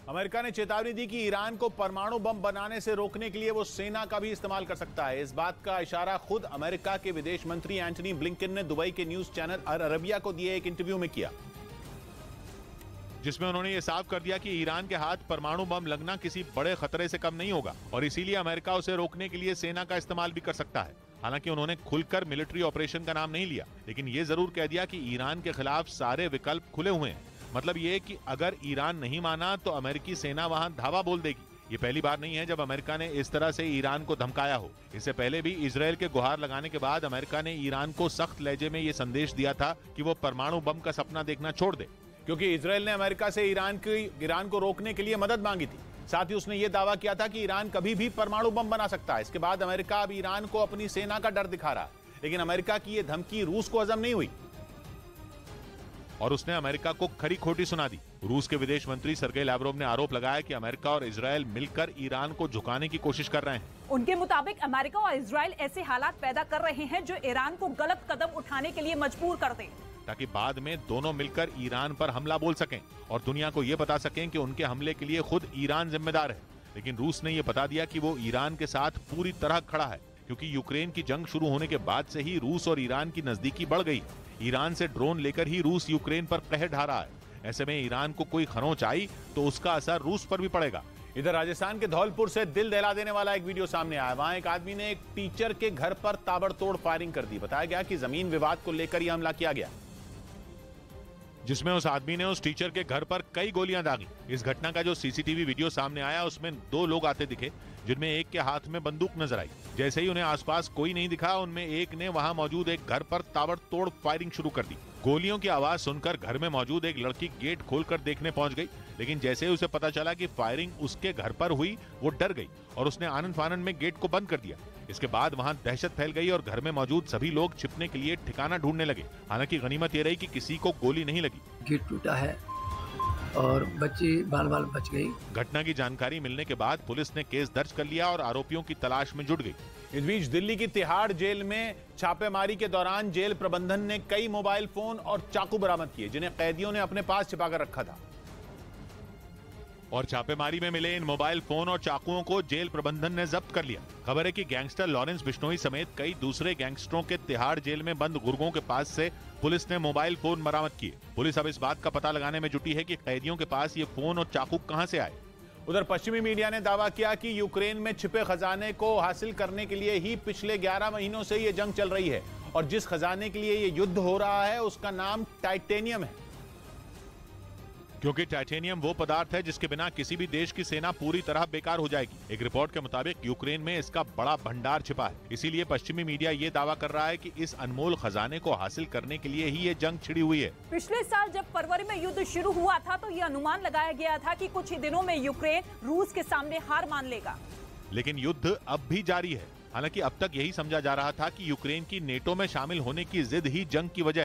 America ने चेतावनी दी कि ईरान को परमाणु बम बनाने से रोकने के लिए वो सेना का भी इस्तेमाल कर सकता है। इस बात का इशारा खुद अमेरिका के विदेश मंत्री एंटनी ब्लिंकन ने दुबई के न्यूज चैनल अल अरबिया को दिए एक इंटरव्यू में किया, जिसमें उन्होंने ये साफ कर दिया कि ईरान के हाथ परमाणु बम लगना किसी बड़े खतरे से कम नहीं होगा और इसीलिए अमेरिका उसे रोकने के लिए सेना का इस्तेमाल भी कर सकता है। हालांकि उन्होंने खुलकर मिलिट्री ऑपरेशन का नाम नहीं लिया, लेकिन ये जरूर कह दिया कि ईरान के खिलाफ सारे विकल्प खुले हुए हैं। मतलब ये कि अगर ईरान नहीं माना तो अमेरिकी सेना वहां धावा बोल देगी। ये पहली बार नहीं है जब अमेरिका ने इस तरह से ईरान को धमकाया हो। इससे पहले भी इजरायल के गुहार लगाने के बाद अमेरिका ने ईरान को सख्त लहजे में ये संदेश दिया था कि वो परमाणु बम का सपना देखना छोड़ दे, क्योंकि इजरायल ने अमेरिका से ईरान को रोकने के लिए मदद मांगी थी। साथ ही उसने ये दावा किया था कि ईरान कभी भी परमाणु बम बना सकता है। इसके बाद अमेरिका अब ईरान को अपनी सेना का डर दिखा रहा है, लेकिन अमेरिका की ये धमकी रूस को हजम नहीं हुई और उसने अमेरिका को खरी खोटी सुना दी। रूस के विदेश मंत्री सर्गेई लैवरोव ने आरोप लगाया कि अमेरिका और इजरायल मिलकर ईरान को झुकाने की कोशिश कर रहे हैं। उनके मुताबिक अमेरिका और इजरायल ऐसे हालात पैदा कर रहे हैं जो ईरान को गलत कदम उठाने के लिए मजबूर कर दें, ताकि बाद में दोनों मिलकर ईरान पर हमला बोल सकें और दुनिया को ये बता सकें कि उनके हमले के लिए खुद ईरान जिम्मेदार है। लेकिन रूस ने ये बता दिया कि वो ईरान के साथ पूरी तरह खड़ा है, क्योंकि यूक्रेन की जंग शुरू होने के बाद से ही रूस और ईरान की नजदीकी बढ़ गई। ईरान से ड्रोन लेकर ही रूस यूक्रेन पर कहर ढा रहा है। ऐसे में ईरान को कोई खरोंच आई तो उसका असर रूस पर भी पड़ेगा। इधर राजस्थान के धौलपुर से दिल दहला देने वाला एक वीडियो सामने आया। वहां एक आदमी ने एक टीचर के घर पर ताबड़तोड़ फायरिंग कर दी। बताया गया कि जमीन विवाद को लेकर यह हमला किया गया, जिसमें उस आदमी ने उस टीचर के घर पर कई गोलियां दागी। इस घटना का जो सीसीटीवी वीडियो सामने आया उसमें 2 लोग आते दिखे, जिनमें एक के हाथ में बंदूक नजर आई। जैसे ही उन्हें आसपास कोई नहीं दिखा, उनमें एक ने वहां मौजूद एक घर पर ताबड़तोड़ फायरिंग शुरू कर दी। गोलियों की आवाज सुनकर घर में मौजूद एक लड़की गेट खोलकर देखने पहुंच गई, लेकिन जैसे ही उसे पता चला कि फायरिंग उसके घर पर हुई, वो डर गई और उसने आनन फानन में गेट को बंद कर दिया। इसके बाद वहां दहशत फैल गई और घर में मौजूद सभी लोग छिपने के लिए ठिकाना ढूंढने लगे। हालांकि गनीमत ये रही कि किसी को गोली नहीं लगी। गेट टूटा है और बच्ची बाल बाल बच गई। घटना की जानकारी मिलने के बाद पुलिस ने केस दर्ज कर लिया और आरोपियों की तलाश में जुट गई। इस बीच दिल्ली की तिहाड़ जेल में छापेमारी के दौरान जेल प्रबंधन ने कई मोबाइल फोन और चाकू बरामद किए, जिन्हें कैदियों ने अपने पास छिपाकर रखा था। और छापेमारी में मिले इन मोबाइल फोन और चाकुओं को जेल प्रबंधन ने जब्त कर लिया। खबर है कि गैंगस्टर लॉरेंस बिश्नोई समेत कई दूसरे गैंगस्टरों के तिहाड़ जेल में बंद गुर्गों के पास से पुलिस ने मोबाइल फोन बरामद किए। पुलिस अब इस बात का पता लगाने में जुटी है कि कैदियों के पास ये फोन और चाकू कहां से आए। उधर पश्चिमी मीडिया ने दावा किया कि यूक्रेन में छिपे खजाने को हासिल करने के लिए ही पिछले 11 महीनों से ये जंग चल रही है और जिस खजाने के लिए ये युद्ध हो रहा है उसका नाम टाइटेनियम है, क्योंकि टाइटेनियम वो पदार्थ है जिसके बिना किसी भी देश की सेना पूरी तरह बेकार हो जाएगी। एक रिपोर्ट के मुताबिक यूक्रेन में इसका बड़ा भंडार छिपा है। इसीलिए पश्चिमी मीडिया ये दावा कर रहा है कि इस अनमोल खजाने को हासिल करने के लिए ही ये जंग छिड़ी हुई है। पिछले साल जब फरवरी में युद्ध शुरू हुआ था तो ये अनुमान लगाया गया था कि कुछ ही दिनों में यूक्रेन रूस के सामने हार मान लेगा, लेकिन युद्ध अब भी जारी है। हालांकि अब तक यही समझा जा रहा था कि यूक्रेन की नेटो में शामिल होने की जिद ही जंग की वजह